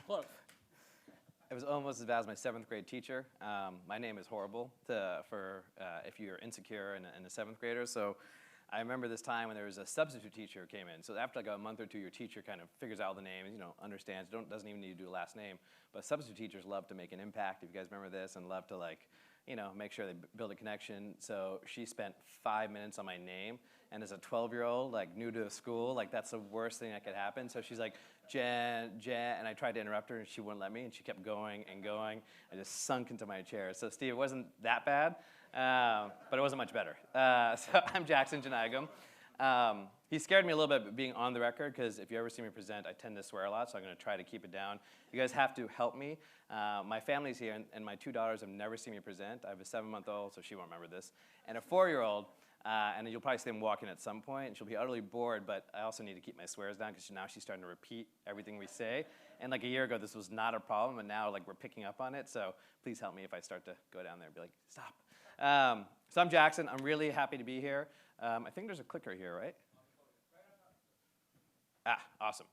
Close. It was almost as bad as my 7th grade teacher. My name is horrible if you're insecure and a 7th grader. So I remember this time when there was a substitute teacher who came in. So after like a month or two, your teacher kind of figures out the names, understands, doesn't even need to do a last name. But substitute teachers love to make an impact, if you guys remember this, and love to make sure they build a connection. So she spent 5 minutes on my name. And as a 12-year-old, new to school, that's the worst thing that could happen. So she's like, Jen, and I tried to interrupt her, and she wouldn't let me, and she kept going and going. I just sunk into my chair. So Steve, it wasn't that bad, but it wasn't much better. So I'm Jackson Jeyanayagam. He scared me a little bit being on the record, because if you ever see me present, I tend to swear a lot, so I'm going to try to keep it down. You guys have to help me. My family's here, and my 2 daughters have never seen me present. I have a 7-month-old, so she won't remember this, and a 4-year-old. And you'll probably see them walking at some point, and she'll be utterly bored, but I also need to keep my swears down, because now she's starting to repeat everything we say. And like a year ago, this was not a problem, and now we're picking up on it, so please help me if I start to go down there and be like, stop. So I'm Jackson. I'm really happy to be here. I think there's a clicker here, right? Awesome.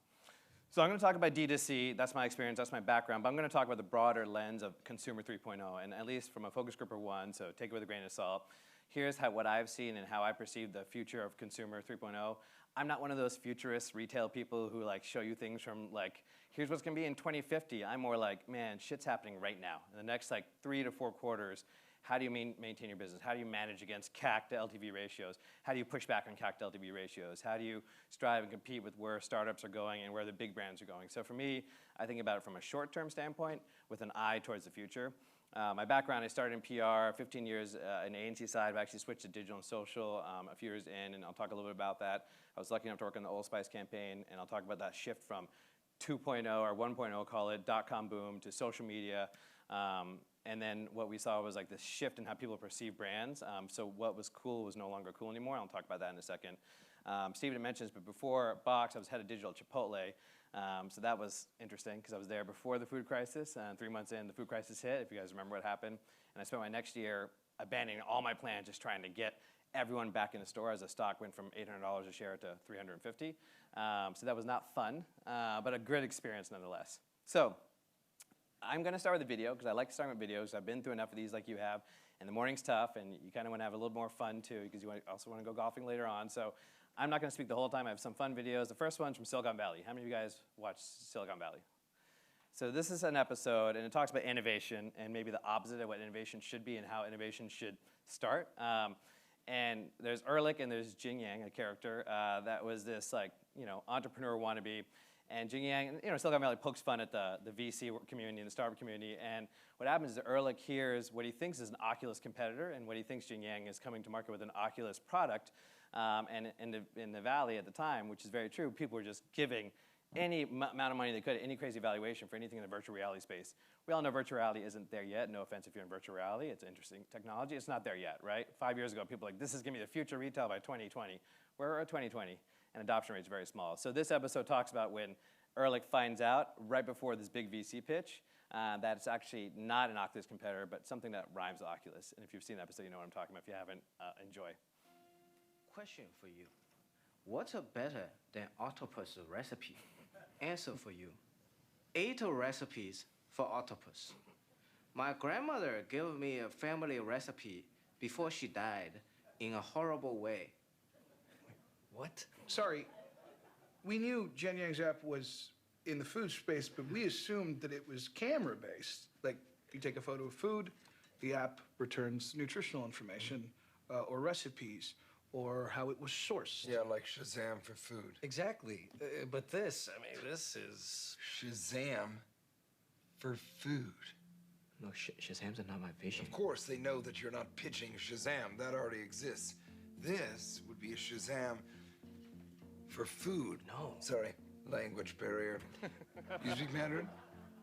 So I'm going to talk about D2C. That's my experience. That's my background. But I'm going to talk about the broader lens of Consumer 3.0, and at least from a focus group of 1, so take it with a grain of salt. Here's what I've seen and how I perceive the future of Consumer 3.0. I'm not one of those futurist retail people who show you things from here's what's going to be in 2050. I'm more like, man, shit's happening right now. In the next 3 to 4 quarters, how do you maintain your business? How do you manage against CAC to LTV ratios? How do you push back on CAC to LTV ratios? How do you strive and compete with where startups are going and where the big brands are going? So for me, I think about it from a short-term standpoint with an eye towards the future. My background, I started in PR, 15 years in the agency side. I've actually switched to digital and social a few years in, and I'll talk a little bit about that. I was lucky enough to work on the Old Spice campaign, and I'll talk about that shift from 2.0 or 1.0, call it, dot-com boom to social media. And then what we saw was this shift in how people perceive brands. So what was cool was no longer cool anymore. I'll talk about that in a second. Steven mentions, but before Box, I was head of digital at Chipotle. So that was interesting, because I was there before the food crisis, and 3 months in, the food crisis hit, if you guys remember what happened. And I spent my next year abandoning all my plans, just trying to get everyone back in the store as the stock went from $800 a share to $350. So that was not fun, but a good experience nonetheless. So I'm going to start with a video, because I like to start with videos. I've been through enough of these like you have, and the morning's tough, and you kind of want to have a little more fun too, because you also want to go golfing later on. So I'm not going to speak the whole time. I have some fun videos. The first one's from Silicon Valley. How many of you guys watch Silicon Valley? So this is an episode, and it talks about innovation and maybe the opposite of what innovation should be and how innovation should start. And there's Ehrlich and there's Jing Yang, a character that was this entrepreneur wannabe. And Jing Yang, Silicon Valley pokes fun at the VC community and the startup community. And what happens is that Ehrlich hears what he thinks is an Oculus competitor, and what he thinks Jing Yang is coming to market with an Oculus product. And in the Valley at the time, which is very true, people were just giving any amount of money they could, any crazy valuation for anything in the virtual reality space. We all know virtual reality isn't there yet. No offense if you're in virtual reality. It's interesting technology. It's not there yet, right? 5 years ago, people were like, this is going to be the future of retail by 2020. We're at 2020, and adoption rate's very small. So this episode talks about when Ehrlich finds out, right before this big VC pitch, that it's actually not an Oculus competitor, but something that rhymes with Oculus. And if you've seen the episode, you know what I'm talking about. If you haven't, enjoy. Question for you. What's better than octopus recipe? Answer for you. 8 recipes for octopus. My grandmother gave me a family recipe before she died in a horrible way. What? Sorry, we knew Jeyanayag's app was in the food space, but we assumed that it was camera-based. Like, you take a photo of food, the app returns nutritional information or recipes, or how it was sourced. Yeah, like Shazam for food. Exactly. But this is... Shazam for food. No, Shazam's not my vision. Of course, they know that you're not pitching Shazam. That already exists. This would be a Shazam for food. No. Sorry, language barrier. You speak Mandarin?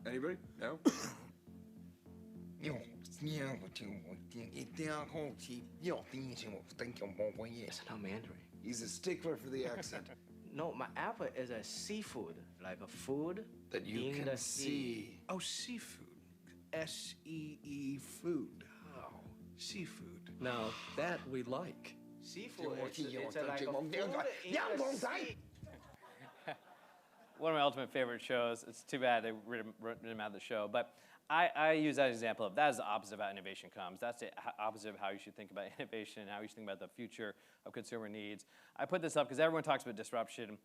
Anybody? No? It's not Mandarin. He's a stickler for the accent. No, my app is a seafood, like a food That you in can the see. sea. Oh, seafood. S-E-E food. Oh, seafood. Now, that we like. Seafood, it's like a food in the sea. one of my ultimate favorite shows. It's too bad they wrote him out of the show. But I use that example of that is the opposite of how innovation comes. That's the opposite of how you should think about innovation and how you should think about the future of consumer needs. I put this up because everyone talks about disruption.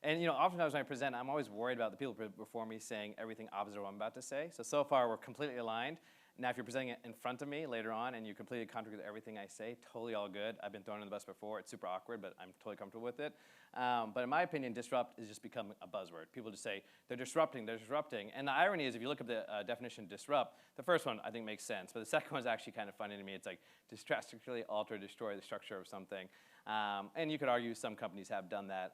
And oftentimes when I present, I'm always worried about the people before me saying everything opposite of what I'm about to say. So far, we're completely aligned. Now, if you're presenting it in front of me later on and you completely contradict everything I say, totally all good. I've been thrown in the bus before. It's super awkward, but I'm totally comfortable with it. But in my opinion, disrupt is just become a buzzword. People just say, they're disrupting, they're disrupting. And the irony is, if you look at the definition disrupt, the first one I think makes sense. But the second one is actually kind of funny to me. It's like to drastically alter, destroy the structure of something. And you could argue some companies have done that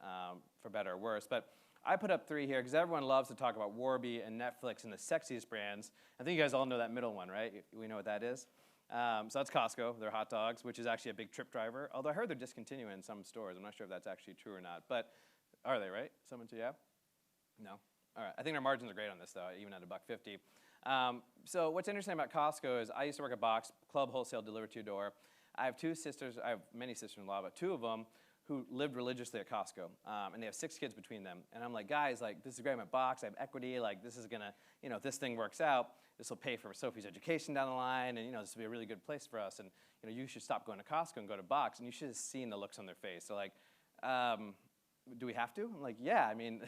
for better or worse. But I put up 3 here because everyone loves to talk about Warby and Netflix and the sexiest brands. I think you guys all know that middle one, right? We know what that is. So that's Costco, their hot dogs, which is actually a big trip driver. Although I heard they're discontinuing in some stores. I'm not sure if that's actually true or not. But are they, right? Someone say yeah? No? All right. I think their margins are great on this, though, even at $1.50. So what's interesting about Costco is I used to work at Box, Club Wholesale delivered to your door. I have 2 sisters. I have many sisters-in-law, but 2 of them who lived religiously at Costco, and they have 6 kids between them. And I'm like, guys, like, this is great. I'm at Box. I have equity. Like, this is gonna, if this thing works out, this will pay for Sophie's education down the line, and this will be a really good place for us. And you should stop going to Costco and go to Box. And you should have seen the looks on their face. They're like, do we have to? I'm like, yeah. I mean,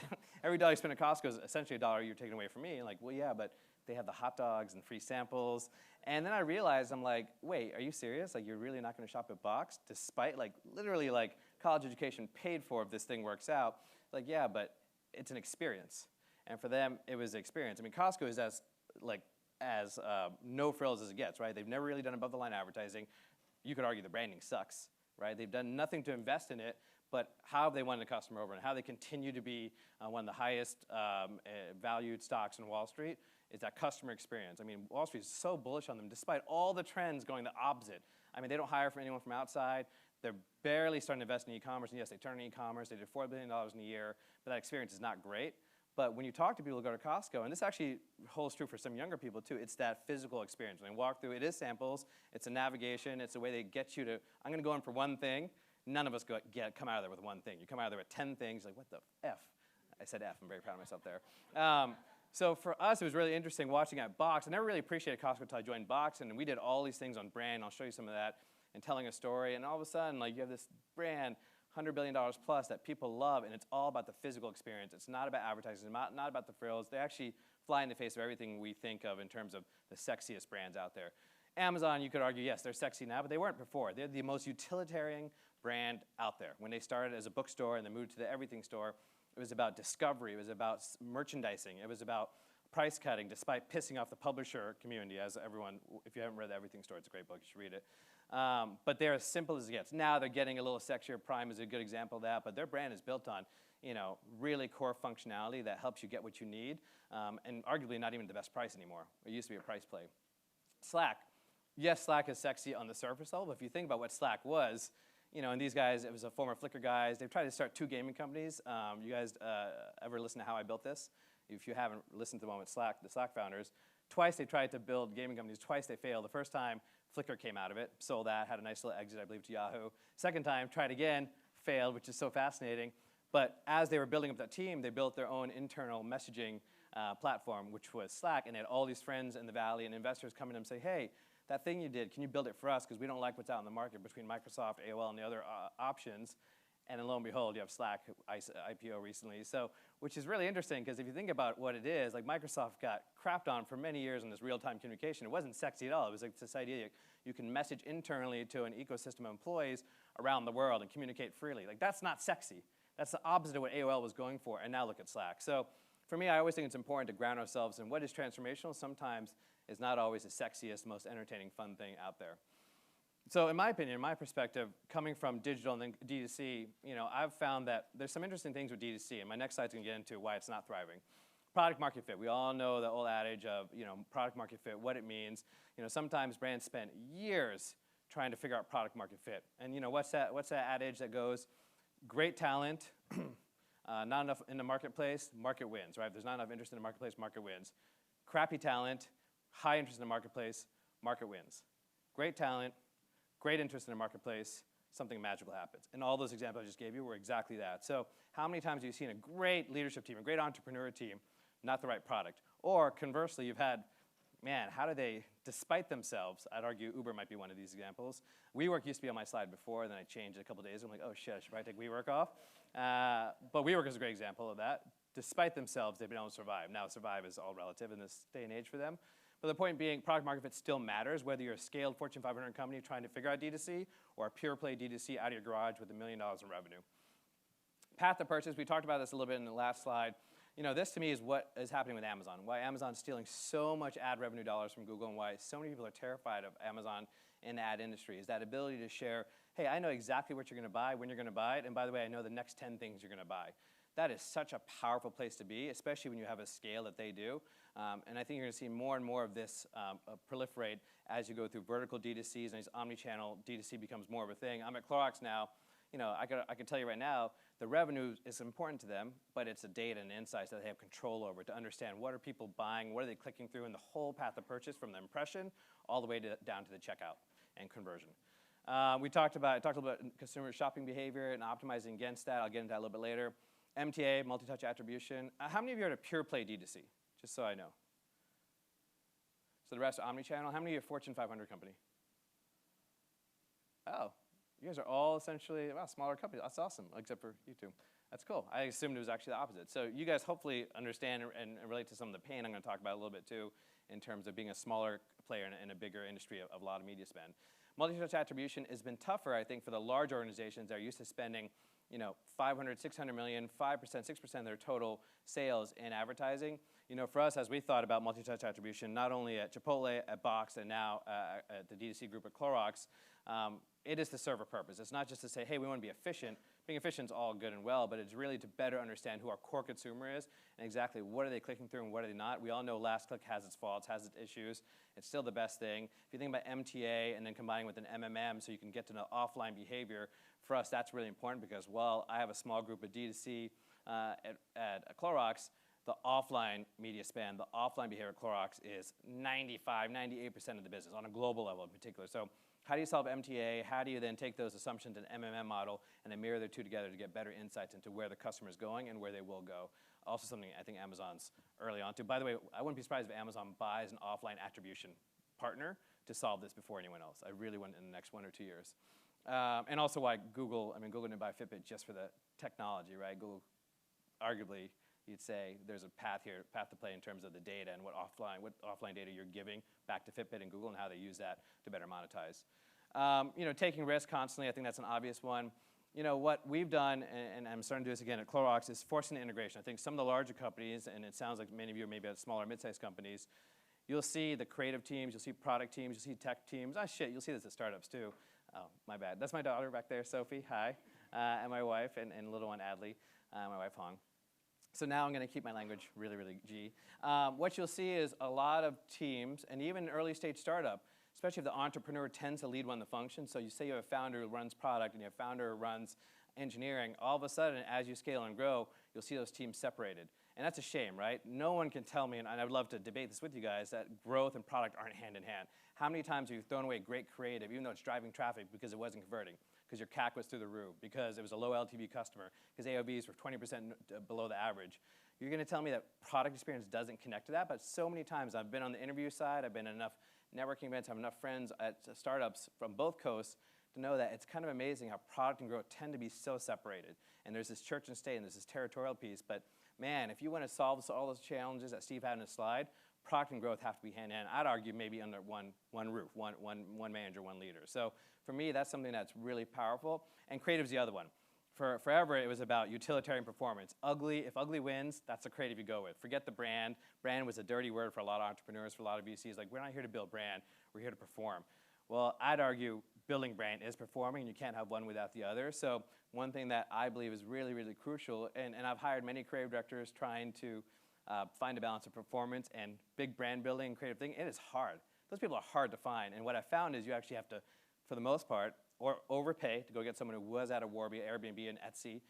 every dollar you spend at Costco is essentially a dollar you're taking away from me. And like, well, yeah, but they have the hot dogs and free samples. And then I realized, I'm like, wait, are you serious? Like, you're really not going to shop at Box, despite literally college education paid for if this thing works out? Like, yeah, but it's an experience. And for them, it was an experience. I mean, Costco is as no frills as it gets, right? They've never really done above the line advertising. You could argue the branding sucks, right? They've done nothing to invest in it, but how have they won the customer over and how they continue to be one of the highest valued stocks in Wall Street is that customer experience. I mean, Wall Street is so bullish on them despite all the trends going the opposite. I mean, they don't hire from anyone from outside. They're barely starting to invest in e-commerce. And yes, they turn in e-commerce. They did $4 billion in a year, but that experience is not great. But when you talk to people who go to Costco, and this actually holds true for some younger people too, it's that physical experience. When they walk through, it is samples, it's a navigation, it's a way they get you to, I'm gonna go in for one thing. None of us come out of there with one thing. You come out of there with 10 things, like what the F? I said F, I'm very proud of myself there. So for us, it was really interesting watching at Box. I never really appreciated Costco until I joined Box, and we did all these things on brand. I'll show you some of that, and telling a story, and all of a sudden, you have this brand, $100 billion plus that people love, and it's all about the physical experience. It's not about advertising, not about the frills. They actually fly in the face of everything we think of in terms of the sexiest brands out there. Amazon, you could argue, yes, they're sexy now, but they weren't before. They're the most utilitarian brand out there. When they started as a bookstore and they moved to the everything store, it was about discovery. It was about merchandising. It was about price cutting, despite pissing off the publisher community, as everyone, if you haven't read The Everything Store, it's a great book, you should read it. But they're as simple as it gets. Now they're getting a little sexier. Prime is a good example of that, but their brand is built on, really core functionality that helps you get what you need, and arguably not even the best price anymore. It used to be a price play. Slack. Yes, Slack is sexy on the surface level, but if you think about what Slack was, and these guys, it was a former Flickr guys. They've tried to start 2 gaming companies. You guys ever listen to How I Built This? If you haven't listened to the one with Slack, the Slack founders, twice they tried to build gaming companies. Twice they failed. The first time, Flickr came out of it, sold that, had a nice little exit, I believe, to Yahoo. Second time, tried again, failed, which is so fascinating. But as they were building up that team, they built their own internal messaging platform, which was Slack, and they had all these friends in the Valley and investors come in and say, hey, that thing you did, can you build it for us? Because we don't like what's out in the market between Microsoft, AOL, and the other options. And then lo and behold, you have Slack IPO recently. So, which is really interesting because if you think about what it is, Microsoft got crapped on for many years in this real-time communication. It wasn't sexy at all. It was this idea you can message internally to an ecosystem of employees around the world and communicate freely. That's not sexy. That's the opposite of what AOL was going for. And now look at Slack. So for me, I always think it's important to ground ourselves in what is transformational. Sometimes is not always the sexiest, most entertaining, fun thing out there. So in my opinion, my perspective, coming from digital and then D2C, I've found that there's some interesting things with D2C, and my next slide's gonna get into why it's not thriving. Product market fit. We all know the old adage of, product market fit, what it means. Sometimes brands spend years trying to figure out product market fit. And what's that adage that goes, great talent, not enough in the marketplace, market wins, right? If there's not enough interest in the marketplace, market wins. Crappy talent, high interest in the marketplace, market wins. Great talent, great interest in the marketplace, something magical happens. And all those examples I just gave you were exactly that. So how many times have you seen a great leadership team, a great entrepreneur team, not the right product? Or conversely, you've had, man, how do they, despite themselves, I'd argue Uber might be one of these examples. WeWork used to be on my slide before, then I changed it a couple days ago. I'm like, oh shit, I should probably take WeWork off. But WeWork is a great example of that. Despite themselves, they've been able to survive. Now survive is all relative in this day and age for them. But the point being, product market fit still matters, whether you're a scaled Fortune 500 company trying to figure out D2C or a pure play D2C out of your garage with $1 million in revenue. Path to purchase, we talked about this a little bit in the last slide. You know, this to me is what is happening with Amazon, why Amazon's stealing so much ad revenue dollars from Google and why so many people are terrified of Amazon in the ad industry, is that ability to share, hey, I know exactly what you're gonna buy, when you're gonna buy it, and by the way, I know the next 10 things you're gonna buy. That is such a powerful place to be, especially when you have a scale that they do. And I think you're gonna see more and more of this proliferate as you go through vertical D2Cs and as omni-channel D2C becomes more of a thing. I'm at Clorox now. You know, I can tell you right now, the revenue is important to them, but it's the data and insights that they have control over to understand what are people buying, what are they clicking through, and the whole path of purchase from the impression all the way down to the checkout and conversion. I talked about consumer shopping behavior and optimizing against that. I'll get into that a little bit later. MTA, multi-touch attribution. How many of you are at a pure play D2C? Just so I know. So the rest are omni-channel. How many of you are Fortune 500 company? Oh, you guys are all essentially, wow, smaller companies. That's awesome, except for you two. That's cool. I assumed it was actually the opposite. So you guys hopefully understand and relate to some of the pain I'm going to talk about a little bit too in terms of being a smaller player in a bigger industry of a lot of media spend. Multi-touch attribution has been tougher, I think, for the large organizations that are used to spending, you know, 500, 600 million, 5%, 6% of their total sales in advertising. You know, for us, as we thought about multi-touch attribution, not only at Chipotle, at Box, and now at the D2C group at Clorox, it is to serve a purpose. It's not just to say, hey, we want to be efficient. Being efficient is all good and well, but it's really to better understand who our core consumer is and exactly what are they clicking through and what are they not. We all know last click has its faults, has its issues. It's still the best thing. If you think about MTA and then combining with an MMM so you can get to know offline behavior, for us that's really important because while I have a small group of D2C at Clorox, the offline media spend, the offline behavior at Clorox is 95, 98% of the business on a global level in particular. So how do you solve MTA? How do you then take those assumptions in an MMM model and then mirror the two together to get better insights into where the customer is going and where they will go? Also something I think Amazon's early on to. By the way, I wouldn't be surprised if Amazon buys an offline attribution partner to solve this before anyone else. I really want in the next 1 or 2 years. And also why Google didn't buy Fitbit just for the technology, right? Google, arguably, you'd say there's a path to play in terms of the data and what offline data you're giving back to Fitbit and Google and how they use that to better monetize. You know, taking risks constantly, I think that's an obvious one. You know, what we've done, and I'm starting to do this again at Clorox, is forcing integration. I think some of the larger companies, and it sounds like many of you are maybe at smaller, mid-sized companies, you'll see the creative teams, you'll see product teams, you'll see tech teams. Ah, shit, you'll see this at startups too. Oh, my bad. That's my daughter back there, Sophie, hi. And my wife, and little one, Adley, my wife, Hong. So now I'm going to keep my language really, really G. What you'll see is a lot of teams, and even early stage startup, especially if the entrepreneur tends to lead one of the functions. So you say you have a founder who runs product and you have a founder who runs engineering. All of a sudden, as you scale and grow, you'll see those teams separated. And that's a shame, right? No one can tell me, and I would love to debate this with you guys, that growth and product aren't hand in hand. How many times have you thrown away great creative, even though it's driving traffic because it wasn't converting, because your CAC was through the roof, because it was a low LTV customer, because AOVs were 20% below the average? You're going to tell me that product experience doesn't connect to that, but so many times I've been on the interview side, I've been in enough networking events, I have enough friends at startups from both coasts to know that it's kind of amazing how product and growth tend to be so separated. And there's this church and state and there's this territorial piece, but man, if you want to solve all those challenges that Steve had in his slide, product and growth have to be hand in hand. I'd argue maybe under one roof, one manager, one leader. So for me, that's something that's really powerful. And creative's the other one. For forever, it was about utilitarian performance. If ugly wins, that's the creative you go with. Forget the brand. Brand was a dirty word for a lot of entrepreneurs, for a lot of VCs. Like, we're not here to build brand. We're here to perform. Well, I'd argue building brand is performing, and you can't have one without the other. So one thing that I believe is really, really crucial, and I've hired many creative directors trying to find a balance of performance and big brand building and creative thing. It is hard. Those people are hard to find. And what I found is you actually have to, for the most part, or overpay to go get someone who was at a Warby, Airbnb, and Etsy.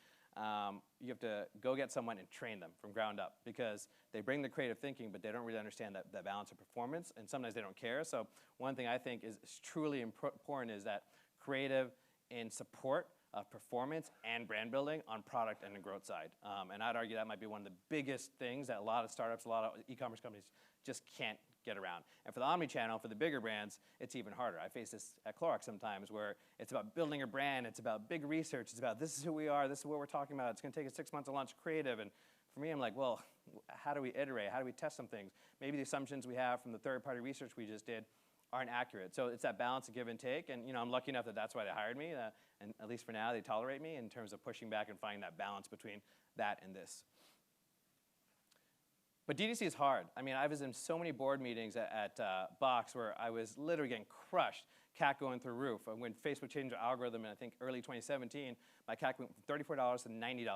You have to go get someone and train them from ground up because they bring the creative thinking, but they don't really understand that balance of performance, and sometimes they don't care. So one thing I think is truly important is that creative in support of performance and brand building on product and the growth side. And I'd argue that might be one of the biggest things that a lot of startups, a lot of e-commerce companies just can't get around. And for the omni-channel, for the bigger brands, it's even harder. I face this at Clorox sometimes where it's about building a brand, it's about big research, it's about this is who we are, this is what we're talking about, it's gonna take us 6 months to launch creative. And for me, I'm like, well, how do we iterate? How do we test some things? Maybe the assumptions we have from the third-party research we just did aren't accurate. So it's that balance of give and take. And I'm lucky enough that that's why they hired me. And at least for now, they tolerate me in terms of pushing back and finding that balance between that and this. But DTC is hard. I mean, I was in so many board meetings at Box where I was literally getting crushed, CAC going through the roof. When Facebook changed their algorithm in, I think, early 2017, my CAC went from $34 to $90.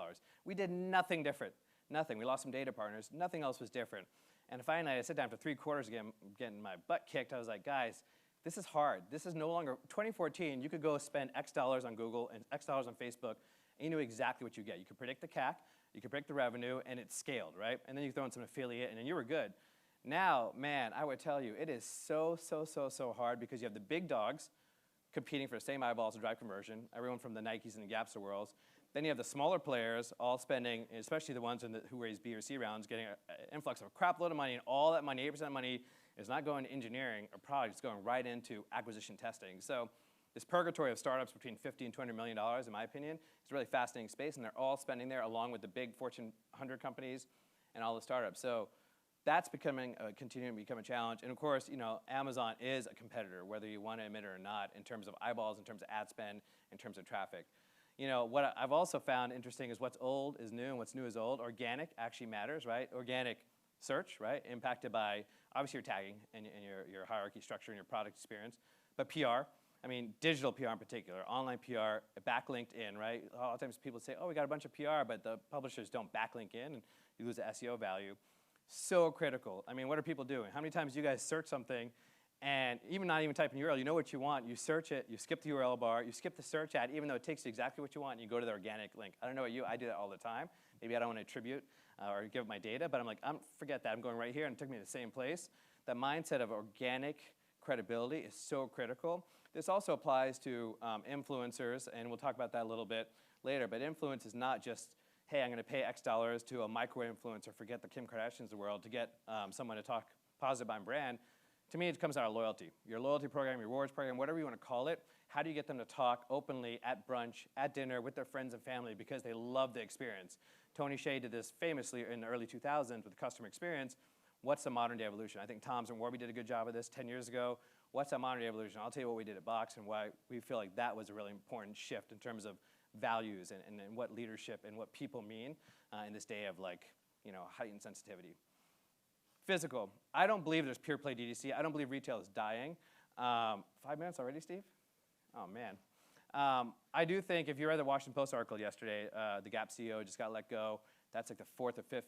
We did nothing different, nothing. We lost some data partners. Nothing else was different. And finally, I sat down for 3 quarters again, getting my butt kicked. I was like, guys, this is hard. This is no longer, 2014, you could go spend X dollars on Google and X dollars on Facebook, and you knew exactly what you get. You could predict the CAC, you could predict the revenue, and it scaled, right? And then you throw in some affiliate, and then you were good. Now, man, I would tell you, it is so hard because you have the big dogs competing for the same eyeballs to drive conversion, everyone from the Nikes and the Gaps of the world. Then you have the smaller players all spending, especially the ones who raise B or C rounds, getting an influx of a crap load of money, and all that money, 8% of money, is not going to engineering or product, it's going right into acquisition testing. So this purgatory of startups between $50 and $200 million, in my opinion, is a really fascinating space, and they're all spending there along with the big Fortune 100 companies and all the startups. So that's continuing to become a challenge. And of course, Amazon is a competitor, whether you want to admit it or not, in terms of eyeballs, in terms of ad spend, in terms of traffic. What I've also found interesting is what's old is new and what's new is old. Organic actually matters, right? Organic search, right? Impacted by, obviously, your tagging and your hierarchy structure and your product experience. But PR, I mean, digital PR in particular, online PR, backlinked in, right? A lot of times people say, oh, we got a bunch of PR, but the publishers don't backlink in, and you lose the SEO value. So critical. I mean, what are people doing? How many times do you guys search something and not even type in URL, you know what you want, you search it, you skip the URL bar, you skip the search ad, even though it takes you exactly what you want, and you go to the organic link. I don't know about you, I do that all the time. Maybe I don't want to attribute or give up my data, but I'm like, forget that, I'm going right here, and it took me to the same place. That mindset of organic credibility is so critical. This also applies to influencers, and we'll talk about that a little bit later, but influence is not just, hey, I'm going to pay X dollars to a micro influencer, forget the Kim Kardashians of the world, to get someone to talk positive on brand. To me, it comes out of loyalty. Your loyalty program, your rewards program, whatever you want to call it, how do you get them to talk openly at brunch, at dinner, with their friends and family because they love the experience? Tony Hsieh did this famously in the early 2000s with the customer experience. What's the modern day evolution? I think Tom's and Warby did a good job of this 10 years ago. What's that modern day evolution? I'll tell you what we did at Box and why we feel like that was a really important shift in terms of values and what leadership and what people mean in this day of heightened sensitivity. Physical. I don't believe there's pure play DTC. I don't believe retail is dying. 5 minutes already, Steve? Oh, man. I do think if you read the Washington Post article yesterday, the Gap CEO just got let go. That's like the 4th or 5th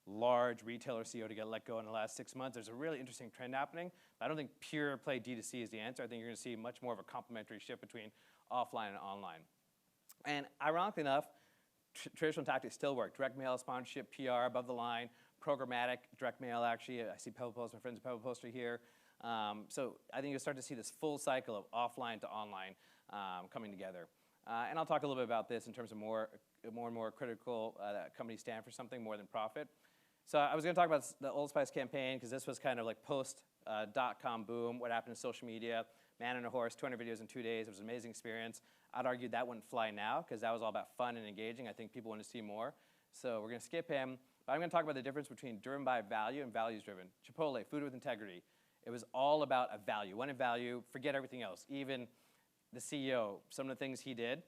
large retailer CEO to get let go in the last 6 months. There's a really interesting trend happening. But I don't think pure play D2C is the answer. I think you're going to see much more of a complementary shift between offline and online. And ironically enough, traditional tactics still work. Direct mail, sponsorship, PR, above the line, programmatic, direct mail actually. I see Pebble-Post, my friends at Pebble-Post are here. So I think you'll start to see this full cycle of offline to online coming together. And I'll talk a little bit about this in terms of more and more critical that companies stand for something more than profit. So I was going to talk about the Old Spice campaign because this was kind of like post .com boom, what happened in social media. Man and a horse, 200 videos in 2 days. It was an amazing experience. I'd argue that wouldn't fly now because that was all about fun and engaging. I think people want to see more. So we're going to skip him. But I'm going to talk about the difference between driven by value and values driven. Chipotle, food with integrity. It was all about a value. One in value, forget everything else. Even the CEO, some of the things he did,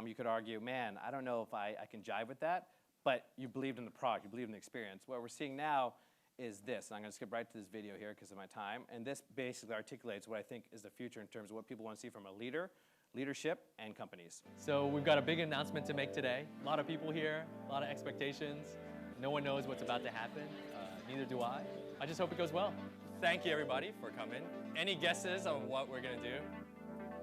you could argue, man, I don't know if I can jive with that. But you believed in the product, you believed in the experience. What we're seeing now is this. And I'm going to skip right to this video here because of my time. And this basically articulates what I think is the future in terms of what people want to see from a leader, leadership, and companies. So we've got a big announcement to make today. A lot of people here, a lot of expectations. No one knows what's about to happen. Neither do I. I just hope it goes well. Thank you, everybody, for coming. Any guesses on what we're going to do?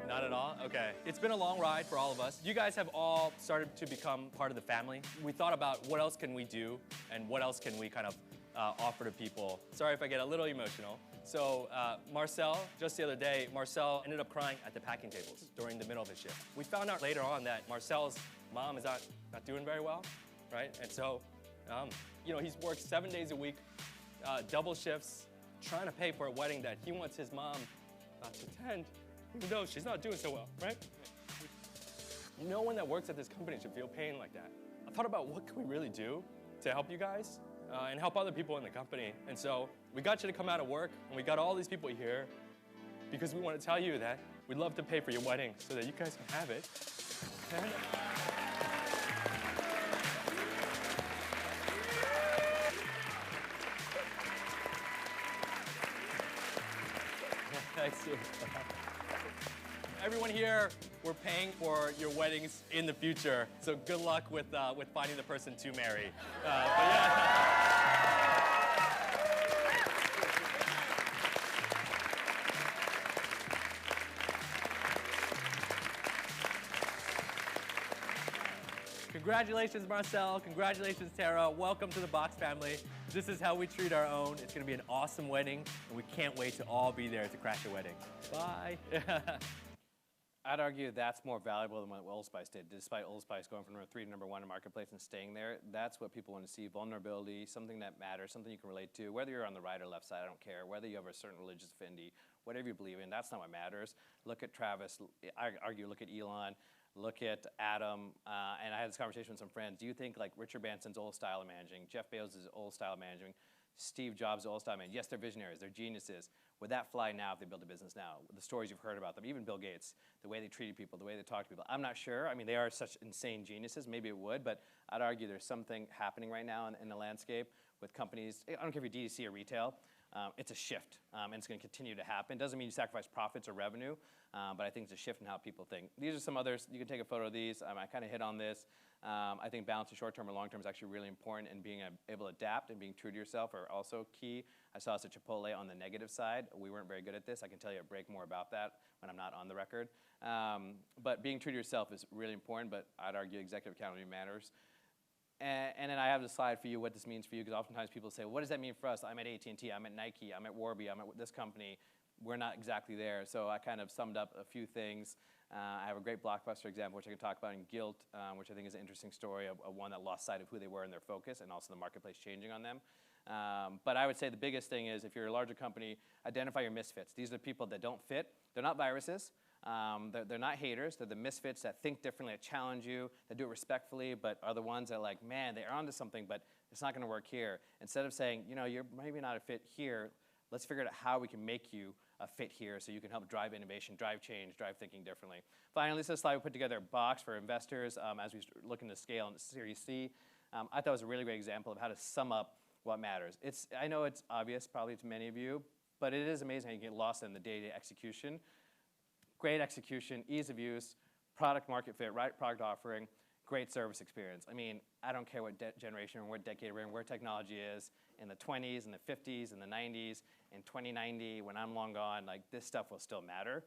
Not at all? Okay. It's been a long ride for all of us. You guys have all started to become part of the family. We thought about what else can we do and what else can we kind of offer to people. Sorry if I get a little emotional. So Marcel, just the other day, Marcel ended up crying at the packing tables during the middle of his shift. We found out later on that Marcel's mom is not doing very well, right? And so, you know, he's worked 7 days a week, double shifts, trying to pay for a wedding that he wants his mom to attend, even though she's not doing so well, right? No one that works at this company should feel pain like that. I thought about what can we really do to help you guys and help other people in the company. And so we got you to come out of work, and we got all these people here because we want to tell you that we'd love to pay for your wedding so that you guys can have it. And thanks, Steve. Everyone here, we're paying for your weddings in the future. So good luck with finding the person to marry. But yeah. Congratulations, Marcel. Congratulations, Tara. Welcome to the Box family. This is how we treat our own. It's going to be an awesome wedding, and we can't wait to all be there to crash your wedding. Bye. I'd argue that's more valuable than what Old Spice did. Despite Old Spice going from number 3 to number 1 in marketplace and staying there, that's what people want to see. Vulnerability, something that matters, something you can relate to. Whether you're on the right or left side, I don't care. Whether you have a certain religious affinity, whatever you believe in, that's not what matters. Look at Travis. I argue, look at Elon. Look at Adam, and I had this conversation with some friends. Do you think like Richard Branson's old style of managing, Jeff Bezos' old style of managing, Steve Jobs' old style of managing, yes, they're visionaries, they're geniuses. Would that fly now if they built a business now? The stories you've heard about them, even Bill Gates, the way they treated people, the way they talked to people. I'm not sure. I mean, they are such insane geniuses. Maybe it would, but I'd argue there's something happening right now in the landscape with companies. I don't care if you're DTC or retail. It's a shift, and it's going to continue to happen. Doesn't mean you sacrifice profits or revenue, but I think it's a shift in how people think. These are some others. You can take a photo of these. I kind of hit on this. I think balance of short-term or long-term is actually really important, and being able to adapt and being true to yourself are also key. I saw us at Chipotle on the negative side. We weren't very good at this. I can tell you a break more about that when I'm not on the record. But being true to yourself is really important, but I'd argue executive accountability matters. And then I have the slide for you, what this means for you, because oftentimes people say, well, what does that mean for us? I'm at AT&T, I'm at Nike, I'm at Warby, I'm at this company. We're not exactly there. So I kind of summed up a few things. I have a great Blockbuster example, which I can talk about in Guilt, which I think is an interesting story of one that lost sight of who they were and their focus, and also the marketplace changing on them. But I would say the biggest thing is, if you're a larger company, identify your misfits. These are the people that don't fit. They're not viruses. They're not haters. They're the misfits that think differently, that challenge you, that do it respectfully, but are the ones that are like, man, they're onto something, but it's not going to work here. Instead of saying, you know, you're maybe not a fit here, let's figure out how we can make you a fit here so you can help drive innovation, drive change, drive thinking differently. Finally, this is a slide we put together, a box for investors as we look into scale in Series C. I thought it was a really great example of how to sum up what matters. I know it's obvious probably to many of you, but it is amazing how you get lost in the day-to-day execution. Great execution, ease of use, product market fit, right product offering, great service experience. I mean, I don't care what generation or what decade we're in, where technology is, in the 20s, in the 50s, in the 90s, in 2090, when I'm long gone, like this stuff will still matter.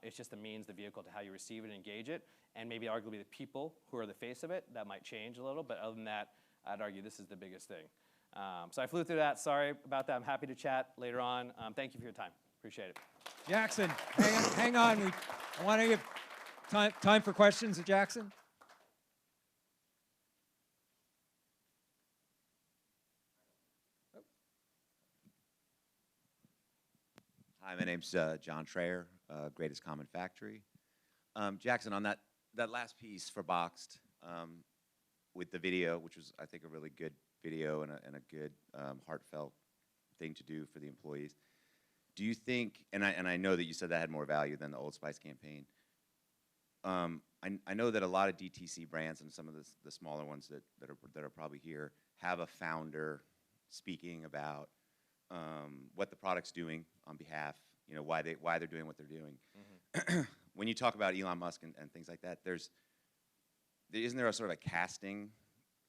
It's just the means, the vehicle to how you receive it and engage it, and maybe arguably the people who are the face of it, that might change a little, but other than that, I'd argue this is the biggest thing. So I flew through that, sorry about that. I'm happy to chat later on. Thank you for your time, appreciate it. Jackson, hang on. I want to give time for questions of Jackson. Hi, my name's John Trayer, Greatest Common Factory. Jackson, on that last piece for Boxed with the video, which was, I think, a really good video and a good heartfelt thing to do for the employees. Do you think, and I know that you said that had more value than the Old Spice campaign. I know that a lot of DTC brands and some of the smaller ones that are probably here have a founder speaking about what the product's doing on behalf, you know, why they're doing what they're doing. Mm-hmm. When you talk about Elon Musk and things like that, isn't there a sort of a casting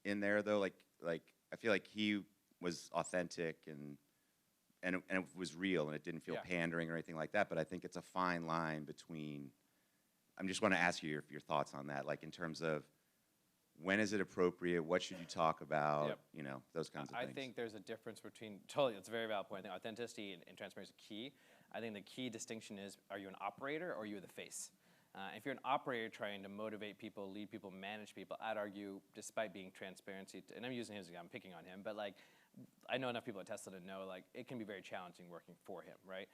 in there though? Like I feel like he was authentic and it was real, and it didn't feel pandering or anything like that. But I think it's a fine line between. I just want to ask you your thoughts on that, like in terms of When is it appropriate? What should you talk about? Yep. You know, those kinds of I things. think there's a difference between, totally, it's a very valid point. I think authenticity and transparency is key. I think the key distinction is, are you an operator or are you the face? If you're an operator trying to motivate people, lead people, manage people, I'd argue, despite being transparency, and I'm using his, I'm picking on him, but like, I know enough people at Tesla to know, like, it can be very challenging working for him, right?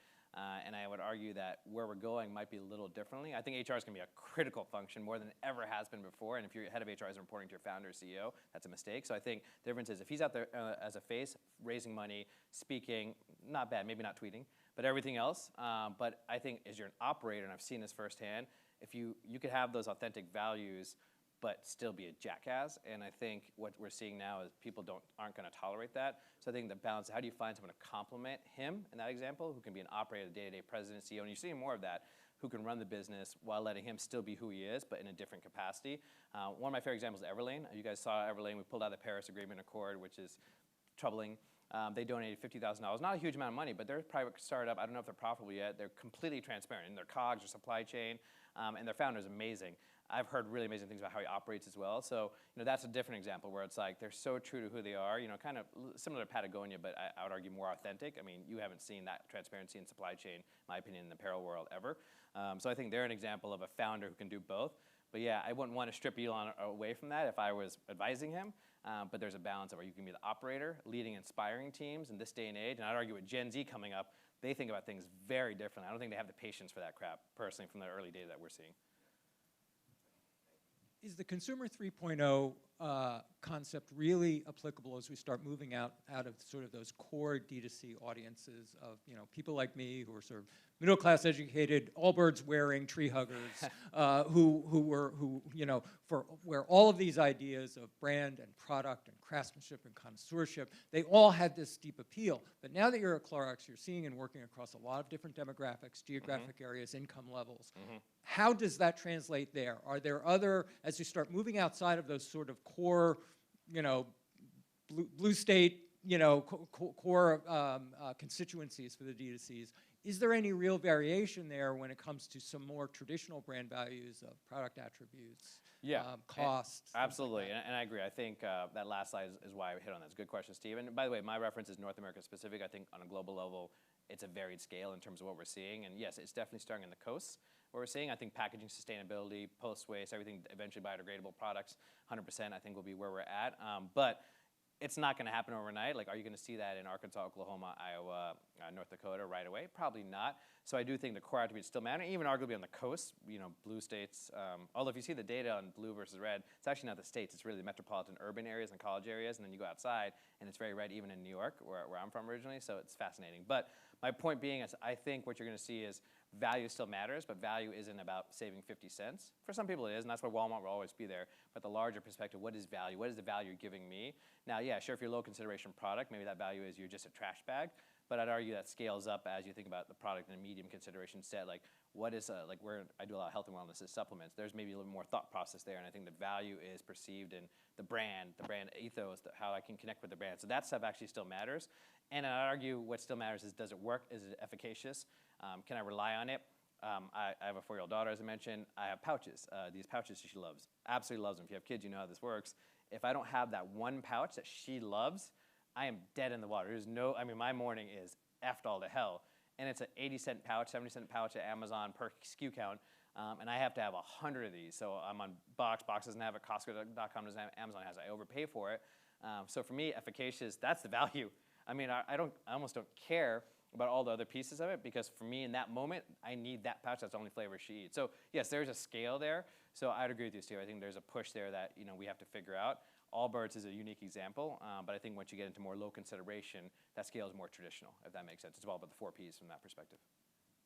And I would argue that where we're going might be a little differently. I think HR is going to be a critical function more than it ever has been before. And if your head of HR is reporting to your founder or CEO, that's a mistake. So I think the difference is if he's out there as a face, raising money, speaking, not bad, maybe not tweeting, but everything else. But I think as you're an operator, and I've seen this firsthand, if you could have those authentic values but still be a jackass. And I think what we're seeing now is people aren't going to tolerate that. So I think the balance, how do you find someone to complement him in that example, who can be an operator, day-to-day president, CEO, and you're seeing more of that, who can run the business while letting him still be who he is, but in a different capacity. One of my favorite examples is Everlane. You guys saw Everlane. We pulled out the Paris Agreement Accord, which is troubling. They donated $50,000. Not a huge amount of money, but they're a private startup. I don't know if they're profitable yet. They're completely transparent in their COGS, their supply chain, and their founder is amazing. I've heard really amazing things about how he operates as well. So, that's a different example where it's like they're so true to who they are, kind of similar to Patagonia, but I would argue more authentic. I mean, you haven't seen that transparency in supply chain, in my opinion, in the apparel world ever. So I think they're an example of a founder who can do both. But yeah, I wouldn't want to strip Elon away from that if I was advising him. But there's a balance of where you can be the operator, leading, inspiring teams in this day and age. And I'd argue with Gen Z coming up, they think about things very differently. I don't think they have the patience for that crap, personally, from the early data that we're seeing. Is the Consumer 3.0 concept really applicable as we start moving out of sort of those core D2C audiences of people like me who are sort of middle class educated, Allbirds wearing tree huggers, where all of these ideas of brand and product and craftsmanship and connoisseurship, they all had this deep appeal. But now that you're at Clorox, you're seeing and working across a lot of different demographics, geographic areas, income levels. How does that translate there? Are there other, as you start moving outside of those sort of core, blue state, core constituencies for the D2Cs, is there any real variation there when it comes to some more traditional brand values of product attributes, costs? Absolutely, and I agree. I think that last slide is why I hit on that. It's a good question, Steve. And by the way, my reference is North America specific. I think on a global level, it's a varied scale in terms of what we're seeing. And yes, it's definitely starting in the coasts. What we're seeing, I think packaging sustainability, post-waste, everything eventually biodegradable products, 100% I think will be where we're at. But it's not going to happen overnight. Like, are you going to see that in Arkansas, Oklahoma, Iowa, North Dakota right away? Probably not. So I do think the core attributes still matter, even arguably on the coast, blue states. Although if you see the data on blue versus red, it's actually not the states. It's really the metropolitan urban areas and college areas. And then you go outside, and it's very red even in New York, where I'm from originally. So it's fascinating. But my point being is I think what you're going to see is value still matters, but value isn't about saving 50 cents. For some people it is, and that's why Walmart will always be there. But the larger perspective, what is value? What is the value you're giving me? Now, yeah, sure, if you're a low consideration product, maybe that value is you're just a trash bag. But I'd argue that scales up as you think about the product in a medium consideration set. Like, what is, where I do a lot of health and wellness is supplements. There's maybe a little more thought process there, and I think the value is perceived in the brand ethos, how I can connect with the brand. So that stuff actually still matters. And I'd argue what still matters is, does it work? Is it efficacious? Can I rely on it? I have a 4-year-old daughter, as I mentioned. I have pouches. These pouches she loves. Absolutely loves them. If you have kids, you know how this works. If I don't have that one pouch that she loves, I am dead in the water. There's no, my morning is effed all to hell. And it's an 80-cent pouch, 70-cent pouch at Amazon per SKU count. And I have to have 100 of these. So I'm on Box doesn't have it, Costco.com doesn't have it, Amazon has it. I overpay for it. So for me, efficacious, that's the value. I almost don't care about all the other pieces of it, because for me in that moment, I need that pouch. That's the only flavor she eats. So yes, there's a scale there. So I'd agree with you, Steve. I think there's a push there that we have to figure out. Allbirds is a unique example, but I think once you get into more low consideration, that scale is more traditional, if that makes sense. It's all about the 4 Ps from that perspective.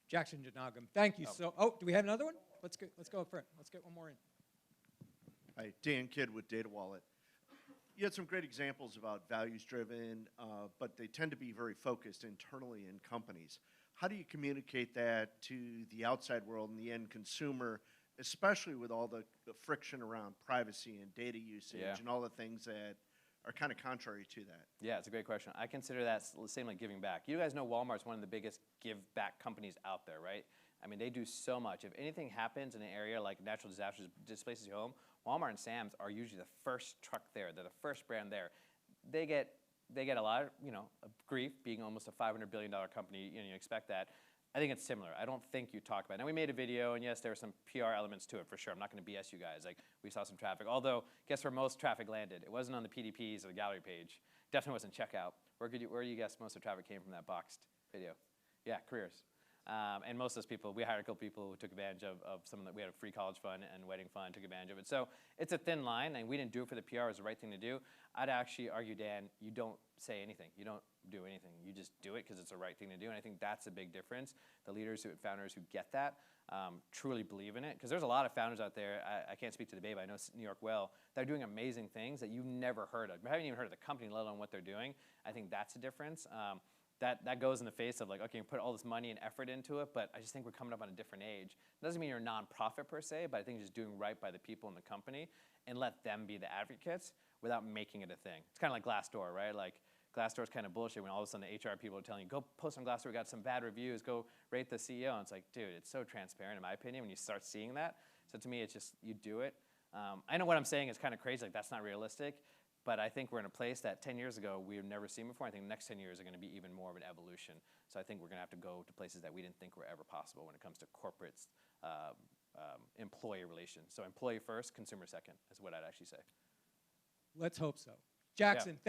Jackson Jeyanayagam, thank you. Do we have another one? Let's go up front. Let's get one more in. Hi, Dan Kidd with Data Wallet. You had some great examples about values-driven, but they tend to be very focused internally in companies. How do you communicate that to the outside world and the end consumer, especially with all the friction around privacy and data usage and all the things that are kind of contrary to that? Yeah, it's a great question. I consider that the same like giving back. You guys know Walmart's one of the biggest give back companies out there, right? I mean, they do so much. If anything happens in an area like natural disasters displaces your home, Walmart and Sam's are usually the first truck there. They're the first brand there. They get a lot of, of grief being almost a $500 billion company. You expect that. I think it's similar. I don't think you talk about it. Now, we made a video, and yes, there were some PR elements to it for sure. I'm not going to BS you guys. Like, we saw some traffic. Although, guess where most traffic landed? It wasn't on the PDPs or the gallery page. Definitely wasn't checkout. Where do you guess most of the traffic came from that boxed video? Yeah, careers. And most of those people, we hired a couple people who took advantage of some of that. We had a free college fund and wedding fund, took advantage of it. So it's a thin line, and we didn't do it for the PR. It was the right thing to do. I'd actually argue, Dan, you don't say anything. You don't do anything. You just do it because it's the right thing to do, and I think that's a big difference. The leaders, founders who get that truly believe in it, because there's a lot of founders out there, I can't speak to the Bay, but I know New York well, that are doing amazing things that you've never heard of. You haven't even heard of the company, let alone what they're doing. I think that's a difference. That goes in the face of like, okay, you put all this money and effort into it, but I just think we're coming up on a different age. It doesn't mean you're a nonprofit per se, but I think just doing right by the people in the company and let them be the advocates without making it a thing. It's kind of like Glassdoor, right? Like Glassdoor's kind of bullshit when all of a sudden the HR people are telling you, go post on Glassdoor, we got some bad reviews, go rate the CEO. And it's like, dude, it's so transparent in my opinion when you start seeing that. So to me, it's just, you do it. I know what I'm saying is kind of crazy, like that's not realistic. But I think we're in a place that 10 years ago we've never seen before. I think the next 10 years are going to be even more of an evolution. So I think we're going to have to go to places that we didn't think were ever possible when it comes to corporate employee relations. So employee first, consumer second is what I'd actually say. Let's hope so. Jackson,